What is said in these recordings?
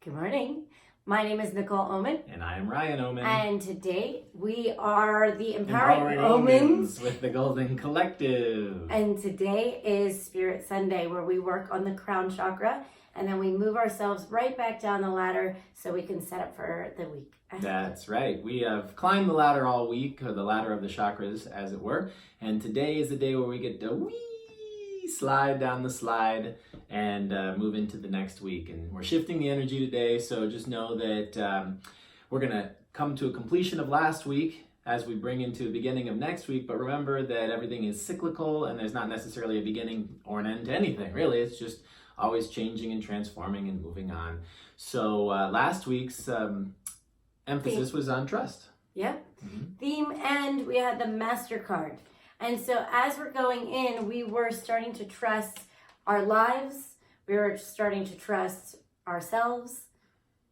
Good morning. My name is Nicole Oman. And I am Ryan Oman. And today we are the Empowering Omens with the Golden Collective. And today is Spirit Sunday, where we work on the crown chakra and then we move ourselves right back down the ladder so we can set up for the week. That's right. We have climbed the ladder all week, or the ladder of the chakras, as it were. And today is the day where we get to slide down the slide and move into the next week. And we're shifting the energy today, so just know that we're going to come to a completion of last week as we bring into the beginning of next week. But remember that everything is cyclical and there's not necessarily a beginning or an end to anything, really. It's just always changing and transforming and moving on. So last week's emphasis was on trust. Yep. Theme, and we had the Master card. And so as we're going in, we were starting to trust our lives. We were starting to trust ourselves,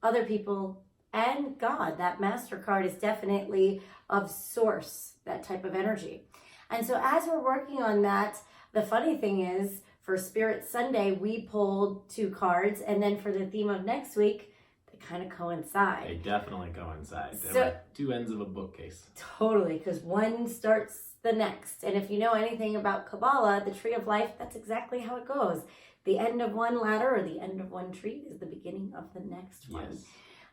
other people, and God. That Master card is definitely of source, that type of energy. And so as we're working on that, the funny thing is, for Spirit Sunday, we pulled 2 cards. And then for the theme of next week, they kind of coincide. They definitely coincide. They're So, like 2 ends of a bookcase. Totally, because one starts the next. And if you know anything about Kabbalah, the tree of life, that's exactly how it goes. The end of one ladder or the end of one tree is the beginning of the next one.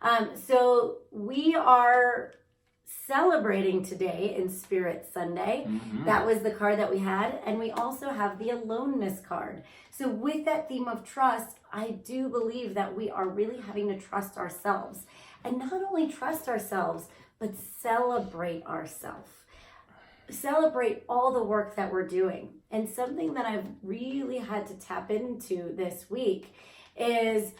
Yes. So we are celebrating today in Spirit Sunday. That was the card that we had. And we also have the aloneness card. So with that theme of trust, I do believe that we are really having to trust ourselves. And not only trust ourselves, but celebrate ourselves. Celebrate all the work that we're doing. And something that I've really had to tap into this week is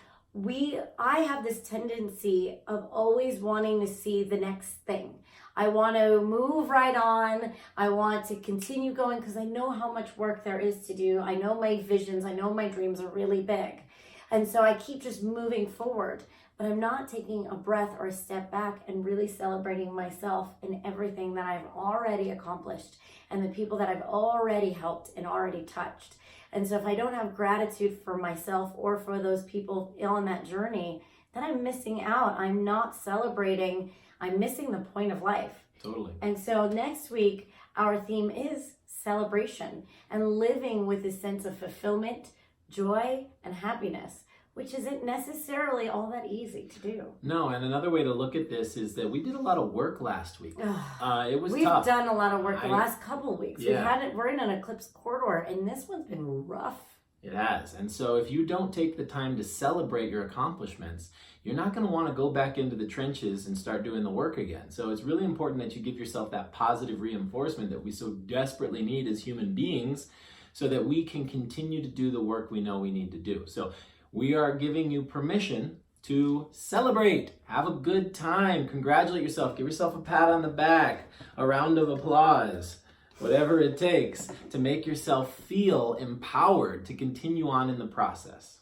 I have this tendency of always wanting to see the next thing. I want to move right on. I want to continue going because I know how much work there is to do. I know my visions, I know my dreams are really big. And so I keep just moving forward. But I'm not taking a breath or a step back and really celebrating myself and everything that I've already accomplished and the people that I've already helped and already touched. And so if I don't have gratitude for myself or for those people on that journey, then I'm missing out. I'm not celebrating. I'm missing the point of life. Totally. And so next week, our theme is celebration and living with a sense of fulfillment, joy, and happiness, which isn't necessarily all that easy to do. No, and another way to look at this is that we did a lot of work last week. It was We've tough. done a lot of work the last couple of weeks. Yeah. We're in an eclipse corridor, and this one's been rough. It has. And so if you don't take the time to celebrate your accomplishments, you're not going to want to go back into the trenches and start doing the work again. So it's really important that you give yourself that positive reinforcement that we so desperately need as human beings so that we can continue to do the work we know we need to do. So we are giving you permission to celebrate. Have a good time. Congratulate yourself. Give yourself a pat on the back, a round of applause, whatever it takes to make yourself feel empowered to continue on in the process.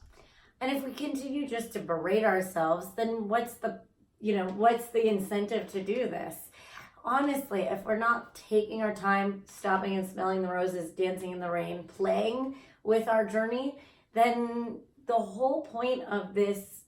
And if we continue just to berate ourselves, then what's the incentive to do this? Honestly, if we're not taking our time, stopping and smelling the roses, dancing in the rain, playing with our journey, then the whole point of this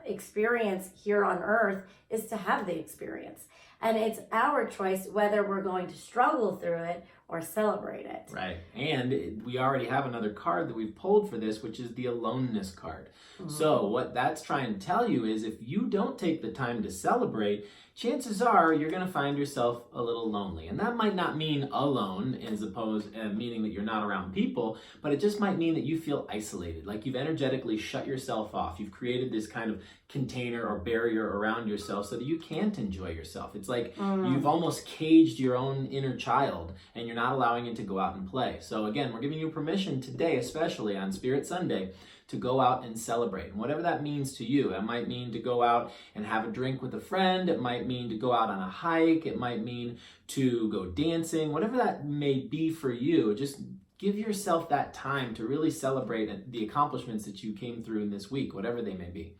experience here on earth is to have the experience. And it's our choice whether we're going to struggle through it or celebrate it. Right. And we already have another card that we've pulled for this, which is the aloneness card. So what that's trying to tell you is if you don't take the time to celebrate, chances are you're going to find yourself a little lonely. And that might not mean alone as opposed meaning that you're not around people, but it just might mean that you feel isolated, like you've energetically shut yourself off. You've created this kind of container or barrier around yourself so that you can't enjoy yourself. It's like you've almost caged your own inner child and you're not allowing it to go out and play. So again, we're giving you permission today, especially on Spirit Sunday, to go out and celebrate. And whatever that means to you, it might mean to go out and have a drink with a friend. It might mean to go out on a hike. It might mean to go dancing. Whatever that may be for you, just give yourself that time to really celebrate the accomplishments that you came through in this week, whatever they may be.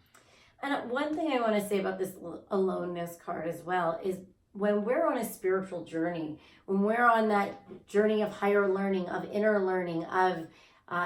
And one thing I want to say about this aloneness card as well is when we're on a spiritual journey, when we're on that journey of higher learning, of inner learning, of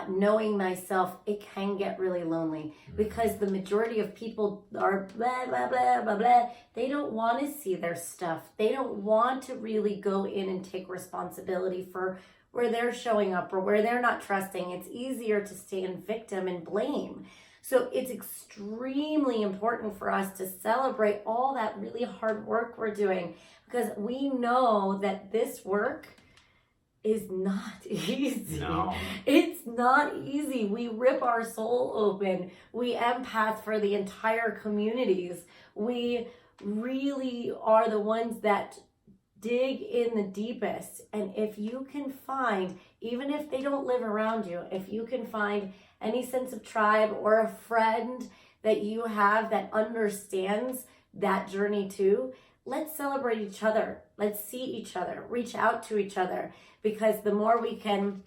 knowing thyself, it can get really lonely because the majority of people are blah, blah, blah, blah, blah. They don't want to see their stuff. They don't want to really go in and take responsibility for where they're showing up or where they're not trusting. It's easier to stay in victim and blame. So it's extremely important for us to celebrate all that really hard work we're doing, because we know that this work is not easy. No. It's not easy. We rip our soul open. We empath for the entire communities. We really are the ones that dig in the deepest. And if you can find, even if they don't live around you, if you can find any sense of tribe or a friend that you have that understands that journey too, let's celebrate each other. Let's see each other, reach out to each other, because the more we can,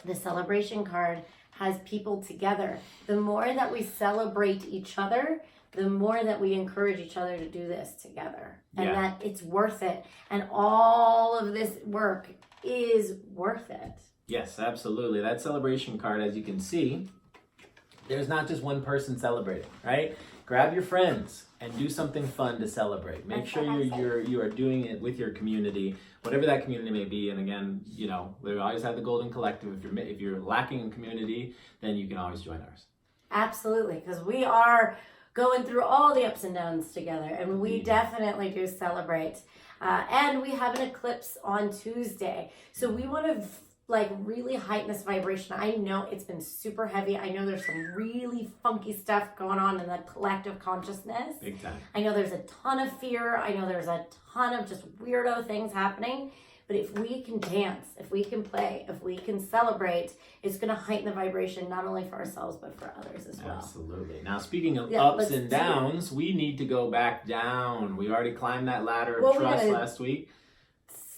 the celebration card has people together. The more that we celebrate each other, the more that we encourage each other to do this together, and that it's worth it. And all of this work is worth it. Yes, absolutely. That celebration card, as you can see, there's not just one person celebrating, right? Grab your friends and do something fun to celebrate. Make sure you are doing it with your community, whatever that community may be. And again, you know, we always have the Golden Collective. If you're lacking in community, then you can always join ours. Absolutely, because we are going through all the ups and downs together, and we definitely do celebrate. And we have an eclipse on Tuesday, so we want to really heighten this vibration. I know it's been super heavy. I know there's some really funky stuff going on in the collective consciousness. Big time. I know there's a ton of fear. I know there's a ton of just weirdo things happening. But if we can dance, if we can play, if we can celebrate, it's going to heighten the vibration not only for ourselves, but for others as well. Absolutely. Now, speaking of ups and downs, we need to go back down. We already climbed that ladder of trust last week.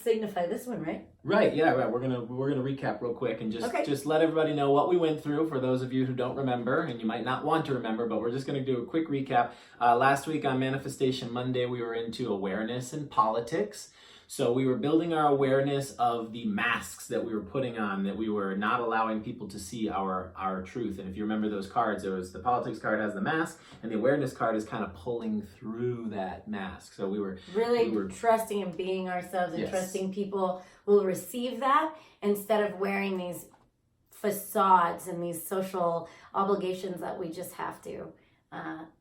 Signify this one, right? Right. Yeah. Right. We're gonna recap real quick and just let everybody know what we went through. For those of you who don't remember, and you might not want to remember, but we're just gonna do a quick recap. Last week on Manifestation Monday, we were into awareness and politics. So we were building our awareness of the masks that we were putting on, that we were not allowing people to see our truth. And if you remember those cards, there was the politics card has the mask, and the awareness card is kind of pulling through that mask. So we were trusting and being ourselves, and trusting people will receive that instead of wearing these facades and these social obligations that we just have to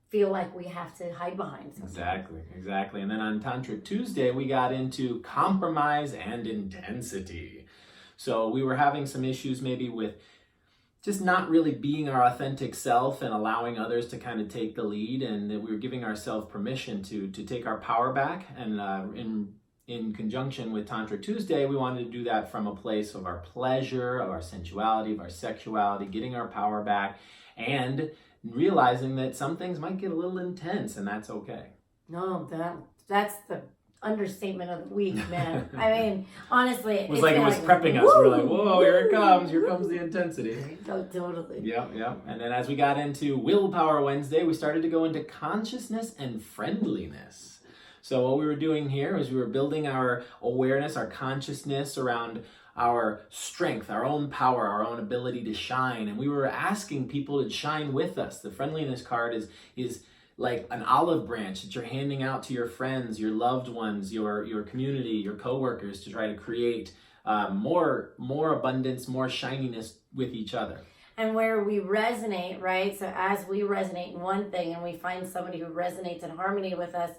feel like we have to hide behind sometimes. Exactly. And then on Tantric Tuesday, we got into compromise and intensity. So we were having some issues maybe with just not really being our authentic self and allowing others to kind of take the lead, and that we were giving ourselves permission to take our power back. And in conjunction with Tantric Tuesday, we wanted to do that from a place of our pleasure, of our sensuality, of our sexuality, getting our power back, and realizing that some things might get a little intense, and that's okay. No, that's the understatement of the week, man. I mean, honestly, it was prepping us. We're like, whoa, here comes the intensity. Oh, totally. Yeah. And then as we got into Willpower Wednesday, we started to go into consciousness and friendliness. So what we were doing here is we were building our awareness, our consciousness around our strength, our own power, our own ability to shine. And we were asking people to shine with us. The friendliness card is like an olive branch that you're handing out to your friends, your loved ones, your community, your coworkers, to try to create more abundance, more shininess with each other. And where we resonate, right? So as we resonate in one thing and we find somebody who resonates in harmony with us,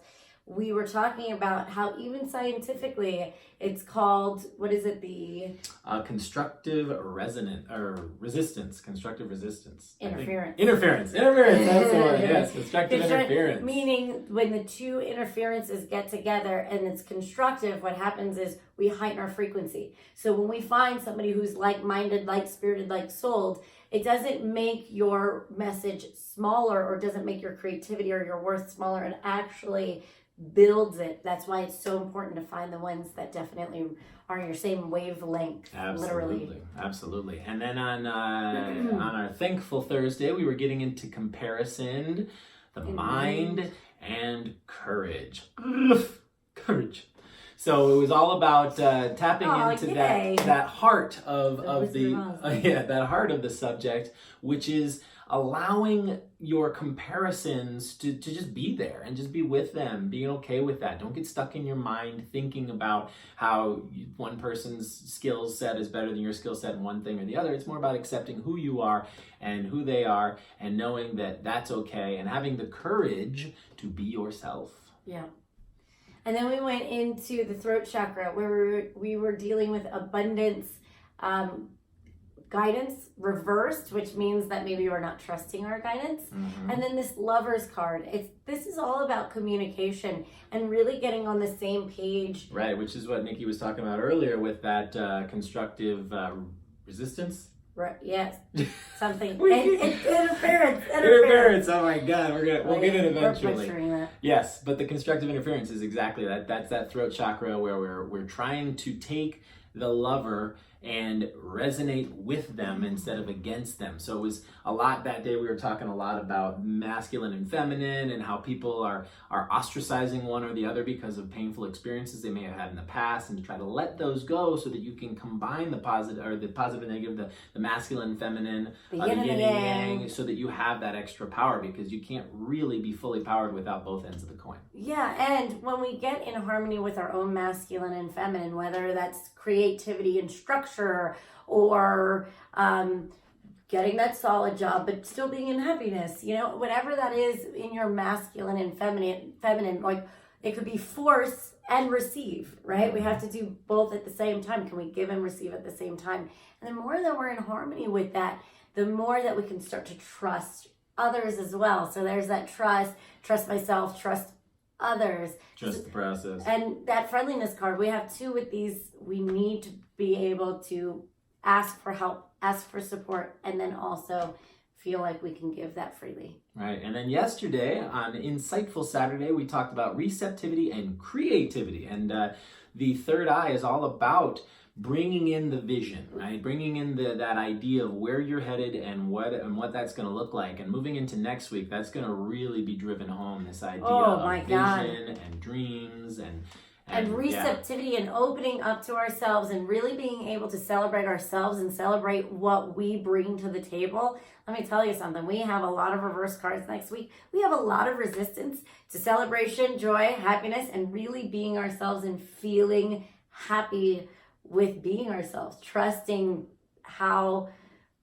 we were talking about how even scientifically it's called, what is it, the constructive resistance. Constructive resistance. Interference. That's the one. Yes, constructive interference. Meaning when the two interferences get together and it's constructive, what happens is we heighten our frequency. So when we find somebody who's like-minded, like-spirited, like-souled, it doesn't make your message smaller or doesn't make your creativity or your worth smaller. It actually builds it. That's why it's so important to find the ones that definitely are your same wavelength. Absolutely. And then on our Thankful Thursday, we were getting into comparison, the mind, and courage. Courage. So it was all about tapping into yay. that heart of Wizard the of Oz. that heart of the subject, which is allowing your comparisons to just be there and just be with them, being okay with that. Don't get stuck in your mind thinking about how one person's skill set is better than your skill set in one thing or the other. It's more about accepting who you are and who they are, and knowing that that's okay, and having the courage to be yourself. Yeah. And then we went into the throat chakra, where we were dealing with abundance, guidance reversed, which means that maybe we're not trusting our guidance. And then this Lover's card. This is all about communication and really getting on the same page. Right, which is what Nikki was talking about earlier with that constructive resistance. Right. Yes. Something. Interference. Interference. Oh my God, we'll get it eventually. We're picturing that. Yes, but the constructive interference is exactly that. That's that throat chakra where we're trying to take the lover and resonate with them instead of against them. So it was a lot that day. We were talking a lot about masculine and feminine, and how people are ostracizing one or the other because of painful experiences they may have had in the past, and to try to let those go so that you can combine the positive and negative, the masculine and feminine, The yin and the yang, so that you have that extra power, because you can't really be fully powered without both ends of the coin. Yeah, and when we get in harmony with our own masculine and feminine, whether that's creativity and structure, or getting that solid job but still being in happiness, whatever that is in your masculine and feminine, like it could be force and receive, right? We have to do both at the same time. Can we give and receive at the same time? And the more that we're in harmony with that, the more that we can start to trust others as well. So there's that trust myself, trust others. Trust the process. And that friendliness card, we have two with these. We need to be able to ask for help, ask for support, and then also feel like we can give that freely. Right. And then yesterday on Insightful Saturday, we talked about receptivity and creativity. And the third eye is all about bringing in the vision, right? Bringing in that idea of where you're headed and what that's going to look like. And moving into next week, that's going to really be driven home, this idea of vision and dreams and receptivity, and opening up to ourselves, and really being able to celebrate ourselves and celebrate what we bring to the table. Let me tell you something. We have a lot of reverse cards next week. We have a lot of resistance to celebration, joy, happiness, and really being ourselves and feeling happy with being ourselves, trusting how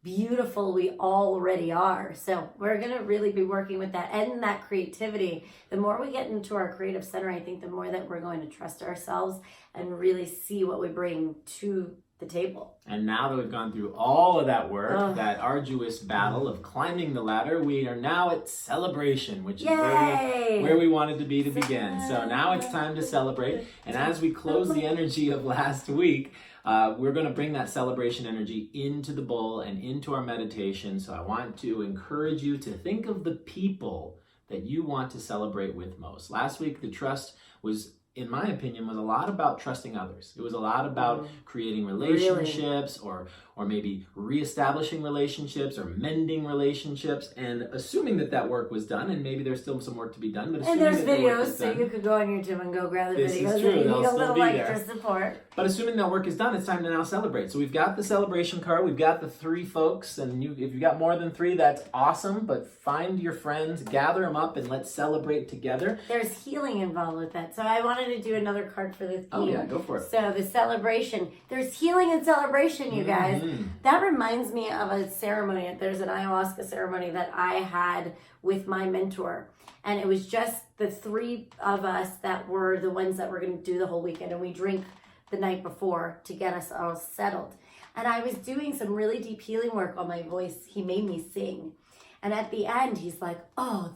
beautiful we already are. So we're going to really be working with that and that creativity. The more we get into our creative center, I think the more that we're going to trust ourselves and really see what we bring to the table. And now that we've gone through all of that work, that arduous battle of climbing the ladder, we are now at celebration, which is where we wanted to be to begin. So now it's time to celebrate. And as we close the energy of last week, we're going to bring that celebration energy into the bowl and into our meditation. So I want to encourage you to think of the people that you want to celebrate with most. Last week, the trust was, in my opinion, was a lot about trusting others. It was a lot about creating relationships, or maybe reestablishing relationships, or mending relationships, and assuming that work was done. And maybe there's still some work to be done, but and there's videos, so you could go on YouTube and go grab the videos. This is true. And you need a little there. extra support. But assuming that work is done, it's time to now celebrate. So we've got the celebration card, we've got the 3 folks, and if you've got more than 3, that's awesome. But find your friends, gather them up, and let's celebrate together. There's healing involved with that, so I wanted to do another card for the theme. Oh yeah, go for it. So the celebration. There's healing and celebration, you guys. That reminds me of a ceremony. There's an ayahuasca ceremony that I had with my mentor. And it was just the 3 of us that were the ones that were going to do the whole weekend. And we drink the night before to get us all settled. And I was doing some really deep healing work on my voice. He made me sing. And at the end, he's like, I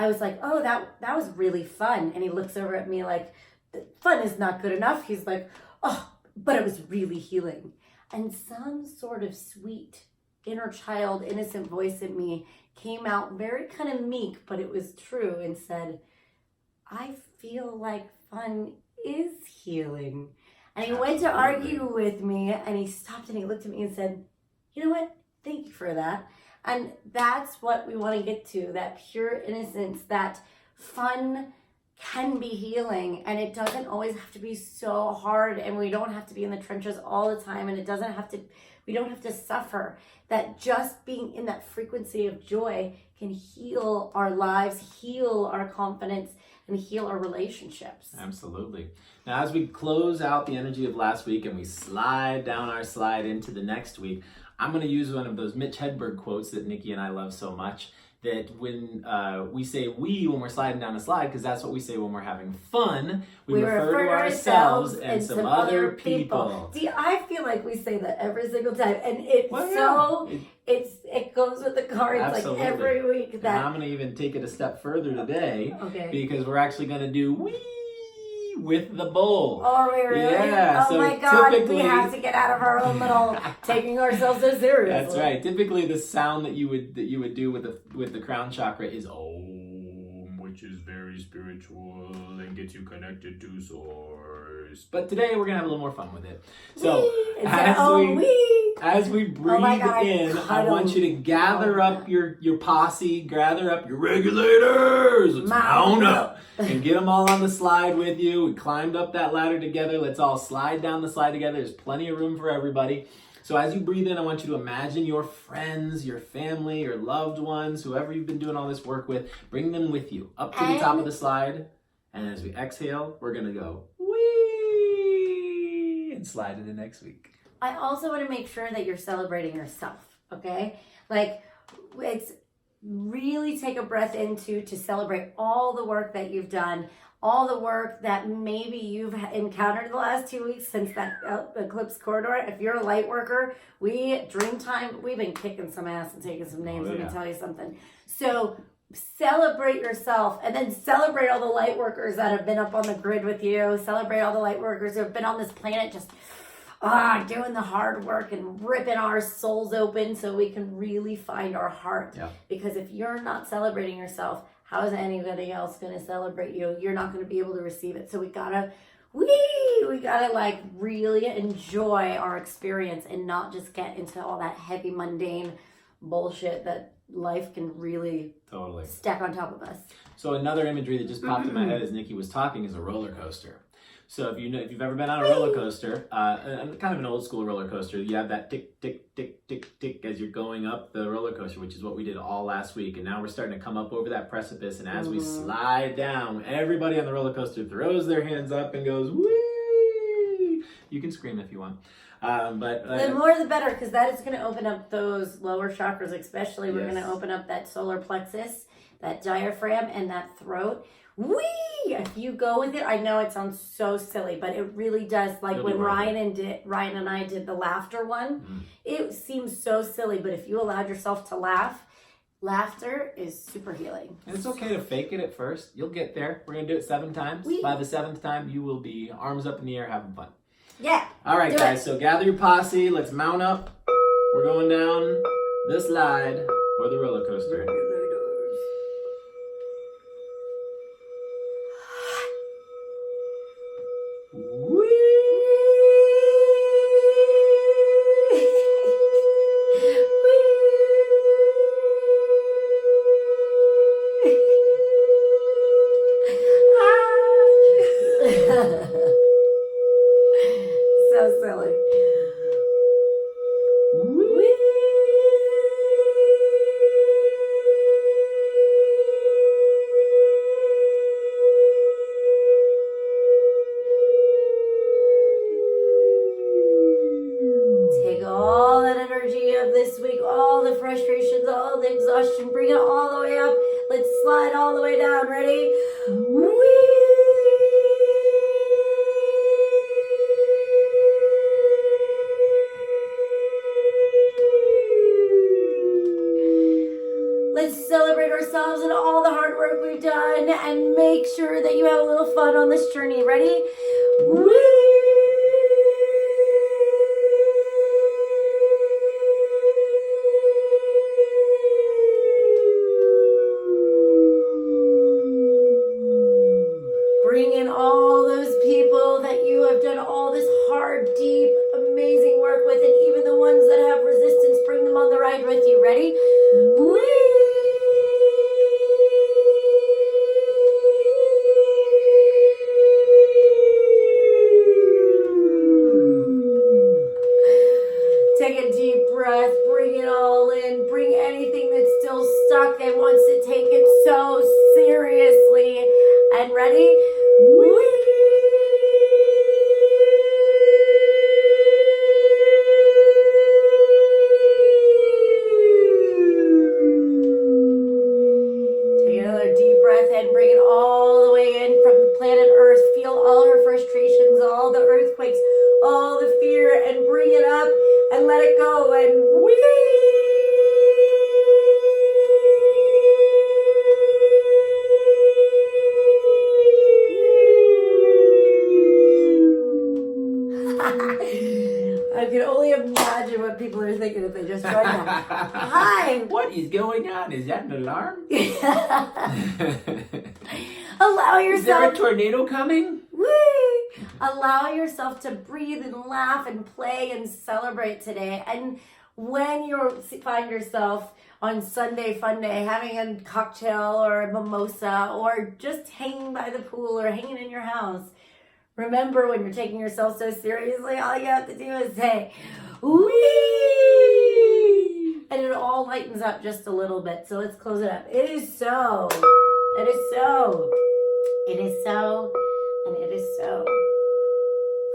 was like, that was really fun. And he looks over at me like, fun is not good enough. He's like, but it was really healing. And some sort of sweet inner child, innocent voice in me came out very kind of meek, but it was true, and said, I feel like fun is healing. And he went to argue with me, and he stopped and he looked at me and said, you know what? Thank you for that. And that's what we want to get to, that pure innocence, that fun can be healing, and it doesn't always have to be so hard, and we don't have to be in the trenches all the time, and we don't have to suffer. That just being in that frequency of joy can heal our lives, heal our confidence, and heal our relationships. Absolutely. Now, as we close out the energy of last week and we slide down our slide into the next week, I'm going to use one of those Mitch Hedberg quotes that Nikki and I love so much, that when we say we when we're sliding down a slide, because that's what we say when we're having fun, we refer to ourselves and some other people. See, I feel like we say that every single time, and it goes with the cards. Absolutely. Like every week. And I'm going to even take it a step further today, because we're actually going to do we with the bowl. Oh, really? Yeah. Oh, so my God. We have to get out of our own little taking ourselves so seriously. That's right. Typically, the sound that you would do with the crown chakra is Om, which is very spiritual and gets you connected to source. But today we're gonna have a little more fun with it. So as we breathe in, I want you to gather up your posse, gather up your regulators. Let's mount up. And get them all on the slide with you. We climbed up that ladder together. Let's all slide down the slide together. There's plenty of room for everybody. So as you breathe in, I want you to imagine your friends, your family, your loved ones, whoever you've been doing all this work with, bring them with you up to the top of the slide. And as we exhale, we're going to go wee and slide into next week. I also want to make sure that you're celebrating yourself, okay? Like, it's really take a breath into to celebrate all the work that you've done, all the work that maybe you've encountered the last 2 weeks since that eclipse corridor. If you're a light worker, Dreamtime, we've been kicking some ass and taking some names. Let me tell you something. So celebrate yourself, and then celebrate all the light workers that have been up on the grid with you. Celebrate all the light workers who have been on this planet just doing the hard work and ripping our souls open so we can really find our heart. Yeah. Because if you're not celebrating yourself, how is anybody else going to celebrate you? You're not going to be able to receive it. So we gotta like really enjoy our experience and not just get into all that heavy mundane bullshit that life can really stack on top of us. So another imagery that just popped in my head as Nikki was talking is a roller coaster. So if you've ever been on a roller coaster, kind of an old school roller coaster, you have that tick, tick, tick, tick, tick as you're going up the roller coaster, which is what we did all last week. And now we're starting to come up over that precipice. And as we slide down, everybody on the roller coaster throws their hands up and goes, whee! You can scream if you want. But the more the better, because that is going to open up those lower chakras, especially. We're going to open up that solar plexus, that diaphragm, and that throat. Whee! If you go with it, I know it sounds so silly, but it really does. Like when Ryan and I did the laughter one, it seems so silly, but if you allowed yourself to laugh, laughter is super healing. And it's okay to fake it at first. You'll get there. We're going to do it 7 times. By the 7th time, you will be arms up in the air having fun. Yeah. All right, guys. So gather your posse. Let's mount up. We're going down the slide or the roller coaster. So silly. Take all that energy of this week, all the frustrations, all the exhaustion, bring it all the way up. Let's slide all the way down. Ready? Let's celebrate ourselves and all the hard work we've done and make sure that you have a little fun on this journey. Ready? Bring in all those people that you have done all this hard, deep, amazing work with, and even the ones that have resistance, bring them on the ride with you. Ready? Whee! people are thinking if they just tried that. Hi! What is going on? Is that an alarm? Allow Is there a yourself... tornado coming? Whee! Allow yourself to breathe and laugh and play and celebrate today. And when you find yourself on Sunday Fun Day having a cocktail or a mimosa or just hanging by the pool or hanging in your house, remember when you're taking yourself so seriously, all you have to do is say, wee! And it all lightens up just a little bit. So let's close it up. It is so. It is so. It is so. And it is so.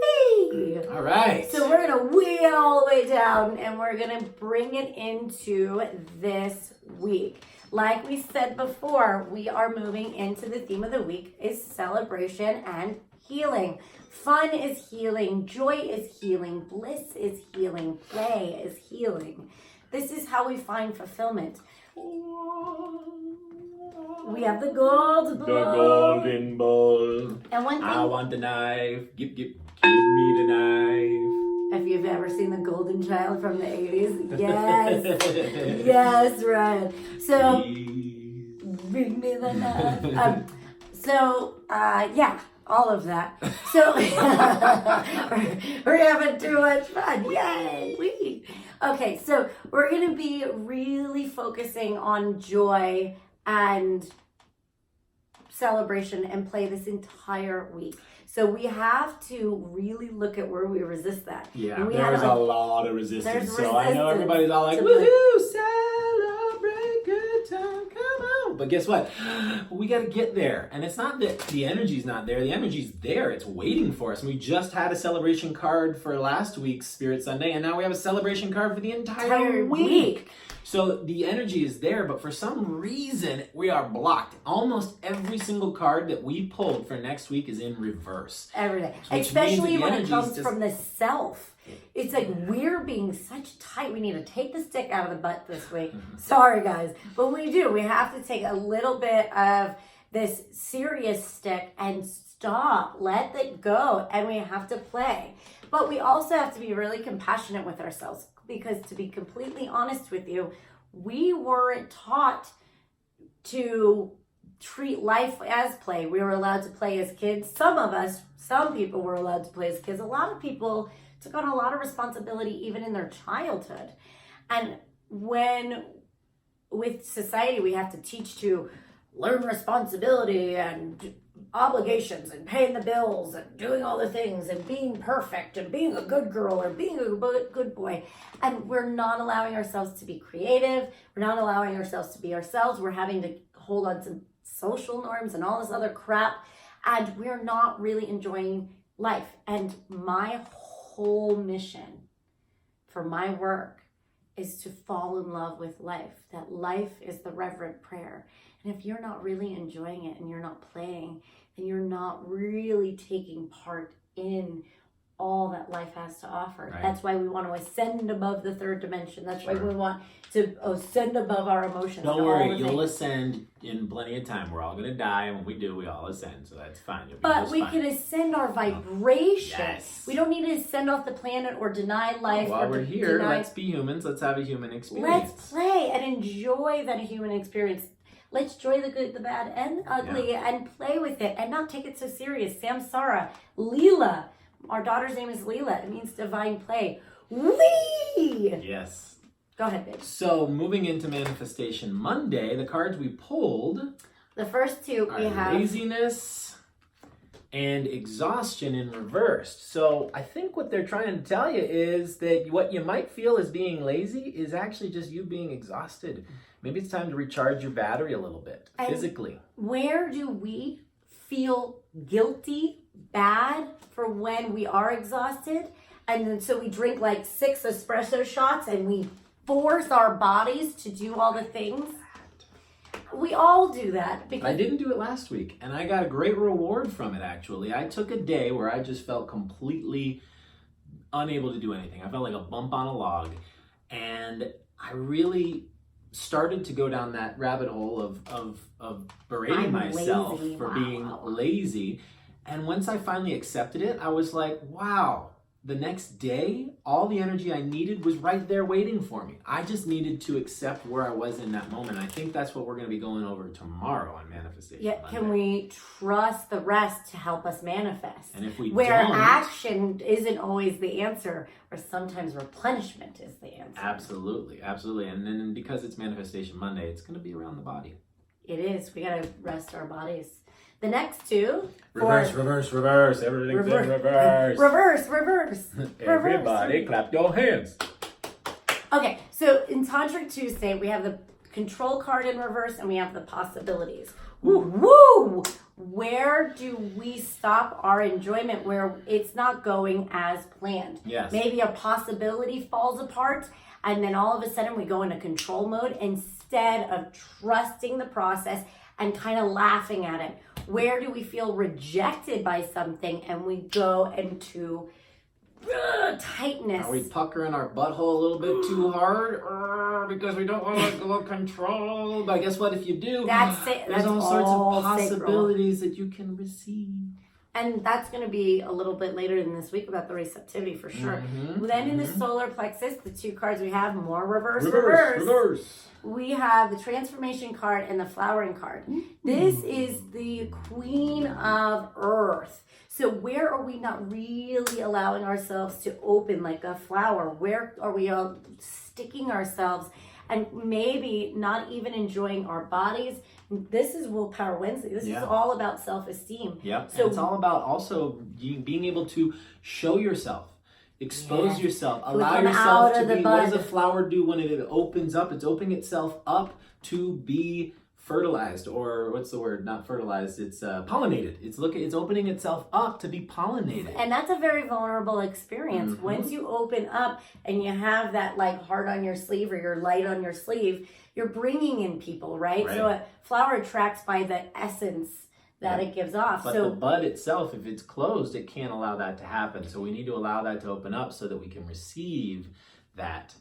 Whee! All right. So we're going to wheel all the way down and we're going to bring it into this week. Like we said before, we are moving into the theme of the week is celebration and healing. Fun is healing. Joy is healing. Bliss is healing. Play is healing. This is how we find fulfillment. We have the gold ball. The golden ball. And one thing, I want the knife. Give me the knife. if you've ever seen The Golden Child from the 80s, yes. Yes, right. So, Please. bring me the knife. Yeah, all of that. So, we're having too much fun. Yay! Okay, so we're going to be really focusing on joy and celebration and play this entire week. So we have to really look at where we resist that. Yeah, and we there's have, a lot of resistance. there's So I know resistance everybody's all like, to woohoo, celebrate, good time, come on. But guess what? We got to get there. And it's not that the energy's not there. The energy's there. It's waiting for us. And we just had a celebration card for last week's Spirit Sunday. And now we have a celebration card for the entire week. So the energy is there, but for some reason we are blocked. Almost every single card that we pulled for next week is in reverse. Every day. Which Especially means that the when it energy's comes just- from the self. It's like we're being such tight. We need to take the stick out of the butt this week. Sorry, guys. But we do. We have to take a little bit of this serious stick and stop. Let it go. And we have to play. But we also have to be really compassionate with ourselves. Because to be completely honest with you, we weren't taught to treat life as play. We were allowed to play as kids. Some people were allowed to play as kids. A lot of people took on a lot of responsibility even in their childhood. And with society, we have to teach to learn responsibility and obligations and paying the bills and doing all the things and being perfect and being a good girl or being a good boy. And we're not allowing ourselves to be creative. We're not allowing ourselves to be ourselves. We're having to hold on to social norms and all this other crap. And we're not really enjoying life. And my whole mission for my work is to fall in love with life. That life is the reverent prayer. And if you're not really enjoying it and you're not playing, then you're not really taking part in all that life has to offer. Right. That's why we want to ascend above the third dimension. That's why we want to ascend above our emotions. Don't worry, you'll ascend in plenty of time. We're all going to die, and when we do, we all ascend, so that's fine. You'll be But just we fine. can ascend our vibration. Yes. We don't need to ascend off the planet or deny life. While or we're here, deny... let's be humans. Let's have a human experience. Let's play and enjoy that human experience. Let's enjoy the good, the bad, and the ugly, and play with it, and not take it so serious. Samsara, Leela. Our daughter's name is Leela. It means divine play. Whee! Yes. Go ahead, babe. So, moving into Manifestation Monday, the cards we pulled The first two we are have. laziness and exhaustion in reversed. So, I think what they're trying to tell you is that what you might feel as being lazy is actually just you being exhausted. Maybe it's time to recharge your battery a little bit, physically. Where do we feel guilty, bad for when we are exhausted? And then so we drink like 6 espresso shots and we force our bodies to do all the things. We all do that. Because I didn't do it last week, and I got a great reward from it, actually. I took a day where I just felt completely unable to do anything. I felt like a bump on a log, and I really started to go down that rabbit hole of berating myself lazy. for Wow. being lazy. And once I finally accepted it, I was like, wow, the next day, all the energy I needed was right there waiting for me. I just needed to accept where I was in that moment. I think that's what we're going to be going over tomorrow on Manifestation Yeah, Monday. can we trust the rest to help us manifest? And if we Where don't, action isn't always the answer, or sometimes replenishment is the answer. Absolutely, absolutely. And then because it's Manifestation Monday, it's going to be around the body. It is. We got to rest our bodies. The next two. Reverse. Everything's in reverse. Reverse. Everybody clap your hands. Okay, so in Tantric Tuesday, we have the control card in reverse and we have the possibilities. Woo! Where do we stop our enjoyment where it's not going as planned? Yes. Maybe a possibility falls apart and then all of a sudden we go into control mode instead of trusting the process and kind of laughing at it. Where do we feel rejected by something and we go into tightness? Are we puckering our butthole a little bit too hard because we don't want to let go of control? But guess what? If you do, there's all sorts of possibilities that you can receive. And that's going to be a little bit later in this week about the receptivity for sure. Then in the solar plexus, the two cards we have, more reverse. We have the transformation card and the flowering card. This is the queen of earth. So where are we not really allowing ourselves to open like a flower? Where are we all sticking ourselves and maybe not even enjoying our bodies? This is Willpower Wednesday. This is all about self-esteem. Yep. So and it's all about also being able to show yourself. Expose yourself. Allow yourself to be. What does a flower do when it opens up? It's opening itself up to be fertilized, or what's the word? Not fertilized. It's pollinated. It's opening itself up to be pollinated. And that's a very vulnerable experience. Once you open up and you have that like heart on your sleeve or your light on your sleeve, you're bringing in people, right? So a flower attracts by the essence that it gives off. But the bud itself, if it's closed, it can't allow that to happen. So we need to allow that to open up so that we can receive that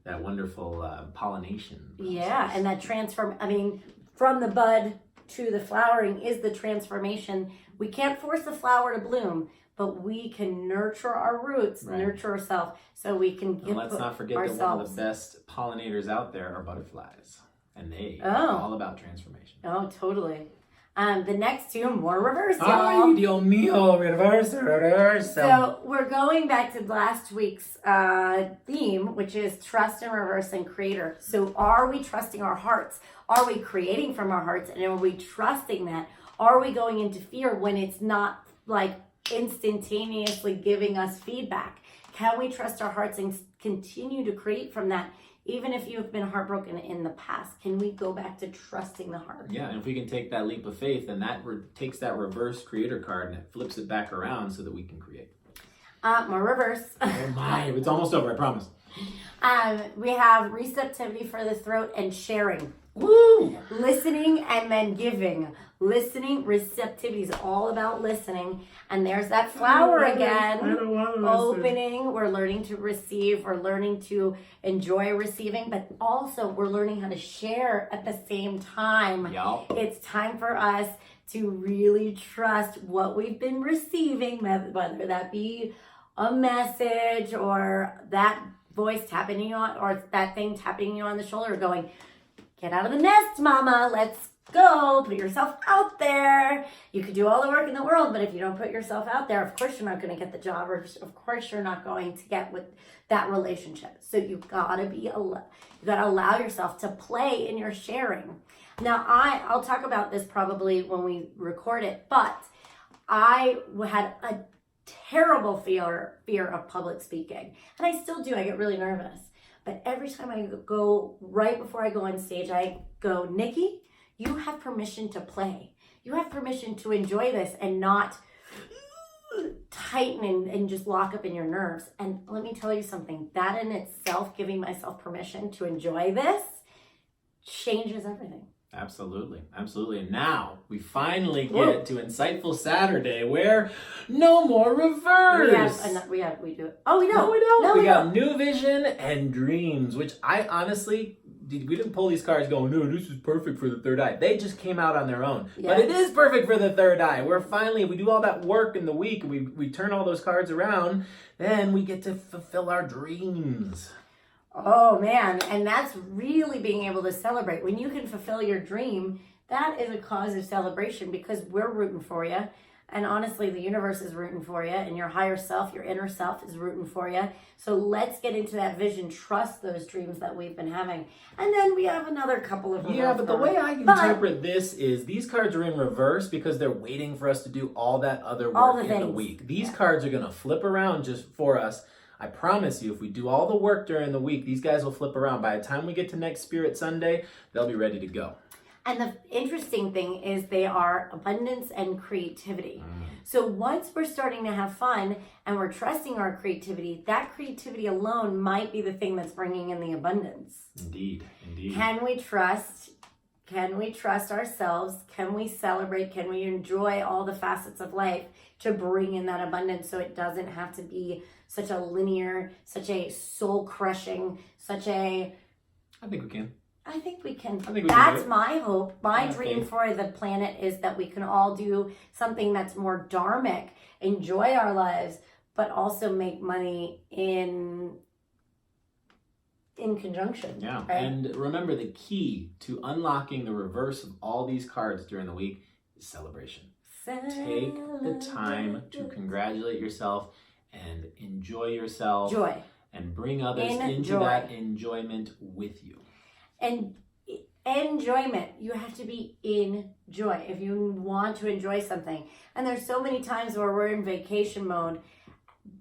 wonderful pollination process. Yeah, and that from the bud to the flowering is the transformation. We can't force the flower to bloom, but we can nurture our roots, nurture ourselves, so we can give ourselves. And let's not forget that one of the best pollinators out there are butterflies. And they are all about transformation. Oh, totally. The next two, more reverse, y'all. Ay, Dios mío, reverse. So we're going back to last week's theme, which is trust and reverse and creator. So are we trusting our hearts? Are we creating from our hearts? And are we trusting that? Are we going into fear when it's not like instantaneously giving us feedback? Can we trust our hearts and continue to create from that? Even if you've been heartbroken in the past, can we go back to trusting the heart? Yeah, and if we can take that leap of faith, then that takes that reverse creator card and it flips it back around so that we can create. More reverse. Oh my, it's almost over, I promise. We have receptivity for the throat and sharing. Woo! Listening and then giving. Listening, receptivity is all about listening. And there's that flower again. Opening. We're learning to receive. We're learning to enjoy receiving. But also we're learning how to share at the same time. Yep. It's time for us to really trust what we've been receiving, whether that be a message or that voice tapping you on, or that thing tapping you on the shoulder going, get out of the nest, mama. Let's go. Put yourself out there. You could do all the work in the world, but if you don't put yourself out there, of course you're not going to get the job, or of course you're not going to get with that relationship. So you've got to allow yourself to play in your sharing. Now, I'll talk about this probably when we record it, but I had a terrible fear of public speaking, and I still do. I get really nervous. But every time I go, right before I go on stage, I go, Nikki, you have permission to play. You have permission to enjoy this and not tighten and just lock up in your nerves. And let me tell you something, that in itself, giving myself permission to enjoy this, changes everything. Absolutely. And now we finally get to Insightful Saturday, where no more reverse. We do it. Oh, we don't. No, we got new vision and dreams, which I honestly, didn't pull these cards going, no, this is perfect for the third eye. They just came out on their own. Yeah. But it is perfect for the third eye. We're finally, if we do all that work in the week, we turn all those cards around, then we get to fulfill our dreams. Oh man, and that's really being able to celebrate. When you can fulfill your dream, that is a cause of celebration because we're rooting for you. And honestly, the universe is rooting for you, and your higher self, your inner self is rooting for you. So let's get into that vision, trust those dreams that we've been having. And then we have another couple of Yeah, but the way I interpret this is these cards are in reverse because they're waiting for us to do all that other work in the week. These cards are going to flip around just for us. I promise you, if we do all the work during the week, these guys will flip around. By the time we get to next Spirit Sunday, they'll be ready to go. And the interesting thing is they are abundance and creativity. So once we're starting to have fun and we're trusting our creativity, that creativity alone might be the thing that's bringing in the abundance. Indeed. Can we trust ourselves? Can we celebrate? Can we enjoy all the facets of life to bring in that abundance so it doesn't have to be such a linear, such a soul-crushing, I think we can. I think we can. That's my hope. My dream for the planet is that we can all do something that's more dharmic, enjoy our lives, but also make money in conjunction. Yeah. Right? And remember, the key to unlocking the reverse of all these cards during the week is celebration. Take the time to congratulate yourself and enjoy yourself. Joy. And bring others into that enjoyment with you. And enjoyment, you have to be in joy if you want to enjoy something. And there's so many times where we're in vacation mode,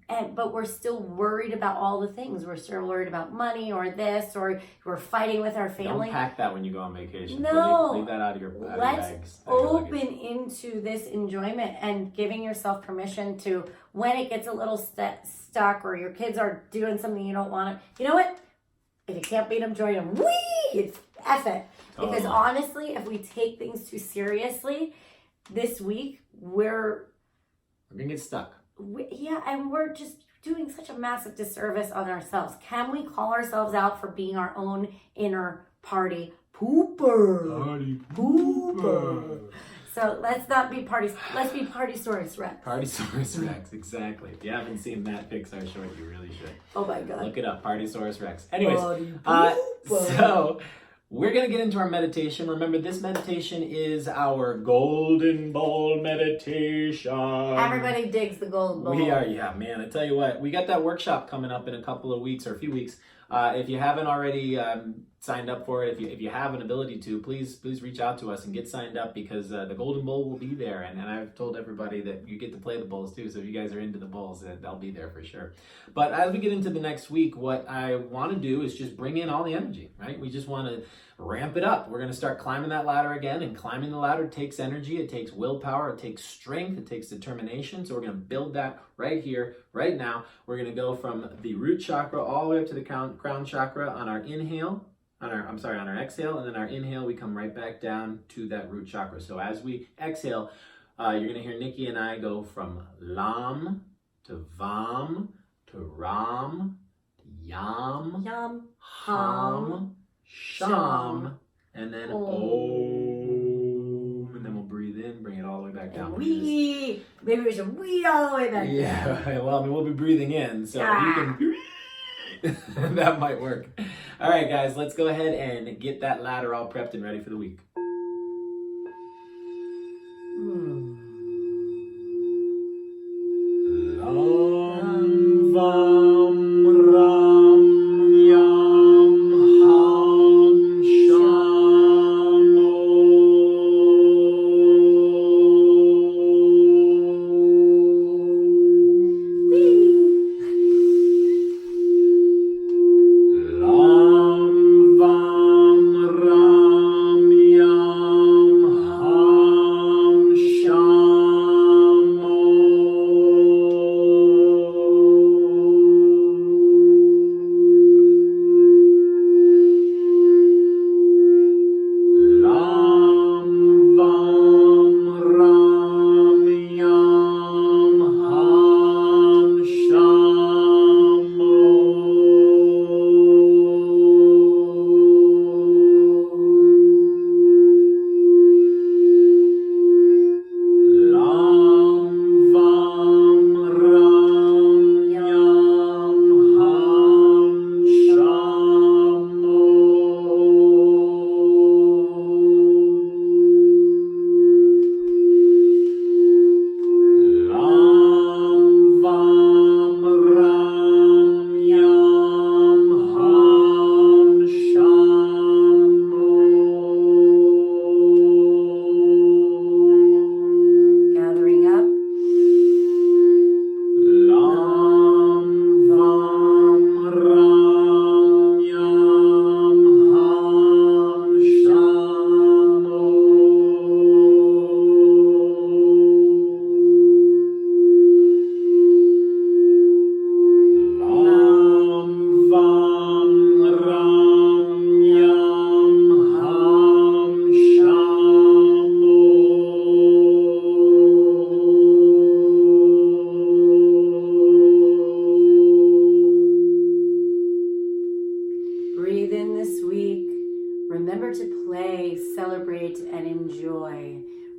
but we're still worried about all the things. We're still worried about money or this, or we're fighting with our family. Don't pack that when you go on vacation. No. Leave that out of your bags. Let's open into this enjoyment and giving yourself permission to, when it gets a little stuck or your kids are doing something you don't want to, you know what? If you can't beat them, join them. Whee! It's F it. Because honestly, if we take things too seriously, this week, we're going to get stuck. And we're just doing such a massive disservice on ourselves. Can we call ourselves out for being our own inner party pooper? Party pooper. So let's not be let's be Partysaurus Rex. Partysaurus Rex, exactly. If you haven't seen that Pixar short, you really should. Oh my God. Look it up, Partysaurus Rex. Anyways, so we're going to get into our meditation. Remember, this meditation is our golden ball meditation. Everybody digs the golden ball. We are, yeah, man. I tell you what, we got that workshop coming up in a couple of weeks or a few weeks. If you haven't already signed up for it, if you have an ability to, please reach out to us and get signed up, because the Golden Bowl will be there. And I've told everybody that you get to play the bowls too. So if you guys are into the bowls, they'll be there for sure. But as we get into the next week, what I want to do is just bring in all the energy, right? We just want to ramp it up. We're going to start climbing that ladder again, and climbing the ladder takes energy, it takes willpower, it takes strength, it takes determination. So we're going to build that right here, right now. We're going to go from the root chakra all the way up to the crown chakra on our inhale, on our exhale, and then our inhale, we come right back down to that root chakra. So as we exhale, you're going to hear Nikki and I go from Lam to Vam to Ram to Yam, Ham, Sham, and then Om, and then we'll breathe in, bring it all the way back down. Maybe we should wee all the way back down. Yeah, well, I mean, we'll be breathing in, so you can, that might work. All right, guys, let's go ahead and get that ladder all prepped and ready for the week. Lam, Vam, Ram, Yam, Ham, Sham, Lam, Vam, Ram, Yam.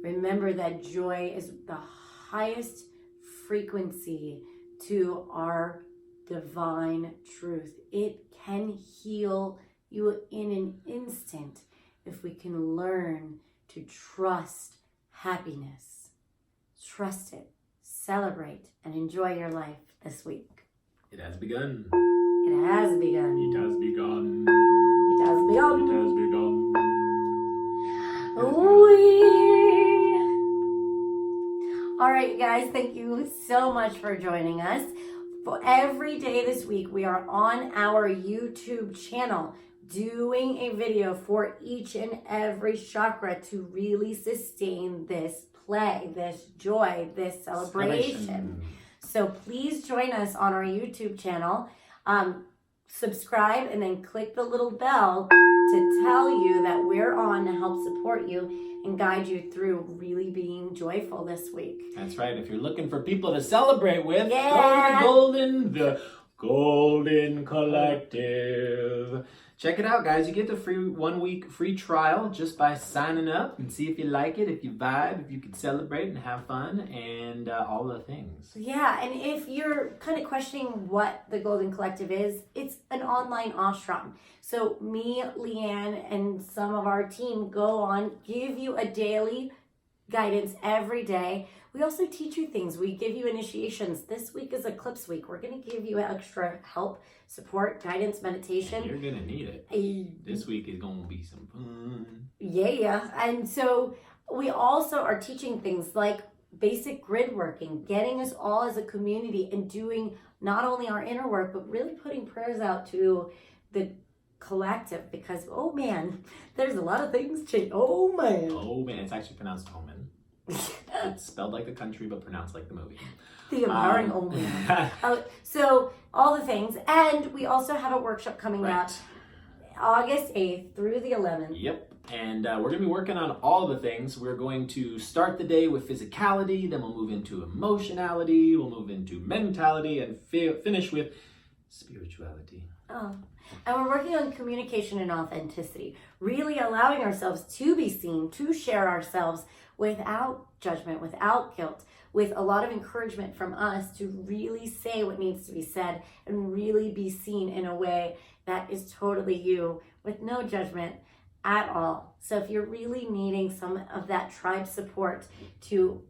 Remember that joy is the highest frequency to our divine truth. It can heal you in an instant if we can learn to trust happiness. Trust it, celebrate, and enjoy your life this week. It has begun. It has begun. It has begun. It has begun. It has begun. All right, guys, thank you so much for joining us. For every day this week, we are on our YouTube channel doing a video for each and every chakra to really sustain this play, this joy, this celebration. So please join us on our YouTube channel. Subscribe and then click the little bell to tell you that we're on to help support you and guide you through really being joyful this week. That's right. If you're looking for people to celebrate with, Yeah. go to the Golden Collective. Check it out, guys. You get the free 1 week free trial just by signing up and see if you like it, if you vibe, if you can celebrate and have fun, and all the things. Yeah, and if you're kind of questioning what the Golden Collective is, it's an online ashram. So me, Leanne, and some of our team go on, give you a daily guidance every day. We also teach you things. We give you initiations. This week is Eclipse Week. We're going to give you extra help, support, guidance, meditation. You're going to need it. This week is going to be some fun. Yeah. And so we also are teaching things like basic grid working, getting us all as a community and doing not only our inner work, but really putting prayers out to the collective because, oh man, there's a lot of things change. Oh man. Oh man, it's actually pronounced Omen. It's spelled like the country, but pronounced like the movie. The empowering Omen. So all the things. And we also have a workshop coming up August 8th through the 11th. Yep. And we're going to be working on all the things. We're going to start the day with physicality, then we'll move into emotionality, we'll move into mentality, and finish with spirituality. Oh. And we're working on communication and authenticity, really allowing ourselves to be seen, to share ourselves without judgment, without guilt, with a lot of encouragement from us to really say what needs to be said and really be seen in a way that is totally you, with no judgment at all. So if you're really needing some of that tribe support to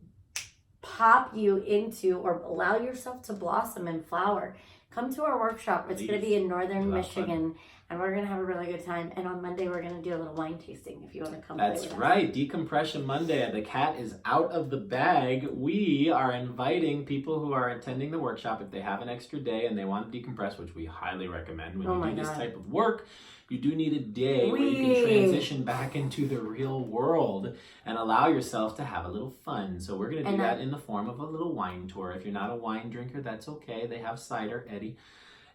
pop you into or allow yourself to blossom and flower, come to our workshop. It's going to be in Northern Michigan, and we're going to have a really good time. And on Monday, we're going to do a little wine tasting if you want to come. That's right. Decompression Monday. The cat is out of the bag. We are inviting people who are attending the workshop, if they have an extra day and they want to decompress, which we highly recommend. When you do this type of work, you do need a day where you can transition back into the real world and allow yourself to have a little fun. So we're going to do that in the form of a little wine tour. If you're not a wine drinker, that's okay. They have cider, Eddie.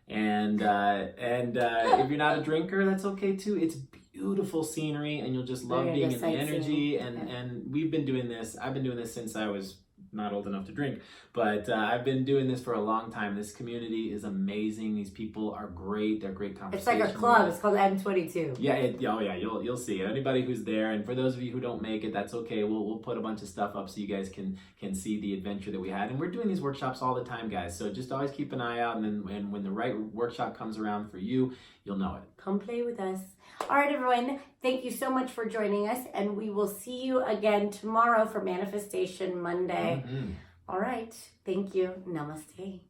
And if you're not a drinker, that's okay too. It's beautiful scenery, and you'll just love being in the energy. And we've been doing this. I've been doing this since I was not old enough to drink, but I've been doing this for a long time. This community is amazing. These people are great. They're great conversations. It's like a club. It's called M22. Yeah, you'll see anybody who's there. And for those of you who don't make it, that's okay. We'll put a bunch of stuff up so you guys can see the adventure that we had. And we're doing these workshops all the time, guys. So just always keep an eye out, and when the right workshop comes around for you, you'll know it. Come play with us. All right, everyone. Thank you so much for joining us, and we will see you again tomorrow for Manifestation Monday. All right. Thank you. Namaste.